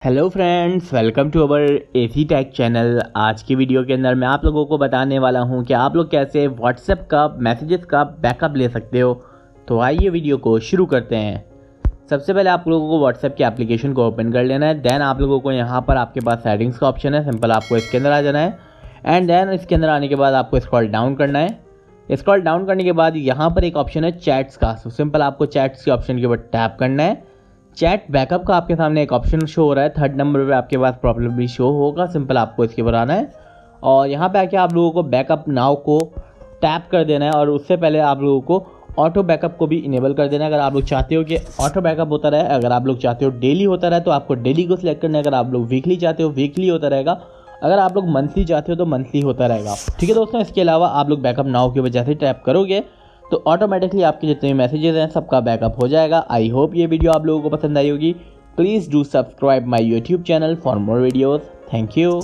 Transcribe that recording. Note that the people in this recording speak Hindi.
Hello friends, welcome to our AC tech channel. आज की वीडियो के अंदर मैं आप लोगों को बताने वाला हूं कि आप लोग कैसे व्हाट्सएप का मैसेजेस का बैकअप ले सकते हो। तो आइए वीडियो को शुरू करते हैं। सबसे पहले आप लोगों को व्हाट्सएप के एप्लीकेशन को ओपन कर लेना है। देन आप लोगों को यहां पर आपके पास सेटिंग्स का ऑप्शन है, सिंपल आपको इसके अंदर आ जाना है। एंड देन इसके अंदर आने के बाद आपको स्क्रॉल डाउन करना है। स्क्रॉल डाउन करने के बाद यहाँ पर एक ऑप्शन है चैट्स का, सो सिंपल आपको चैट्स के ऑप्शन के ऊपर टैप करना है। चैट बैकअप का आपके सामने एक ऑप्शन शो हो रहा है, थर्ड नंबर पे आपके पास प्रॉब्लम शो होगा, सिंपल आपको इसके ऊपर आना है और यहाँ पे आके आप लोगों को बैकअप नाउ को टैप कर देना है। और उससे पहले आप लोगों को ऑटो बैकअप को भी इनेबल कर देना है। अगर आप लोग चाहते हो कि ऑटो बैकअप होता रहे, अगर आप लोग चाहते हो डेली होता रहे तो आपको डेली को सिलेक्ट करना है। अगर आप लोग वीकली चाहते हो वीकली होता रहेगा, अगर आप लोग मंथली चाहते हो तो मंथली होता रहेगा। ठीक है दोस्तों, इसके अलावा आप लोग बैकअप नाउ की वजह से टैप करोगे तो ऑटोमेटिकली आपके जितने भी मैसेजेस हैं सबका बैकअप हो जाएगा। आई होप ये वीडियो आप लोगों को पसंद आई होगी। Please do subscribe my YouTube channel for more videos. Thank you.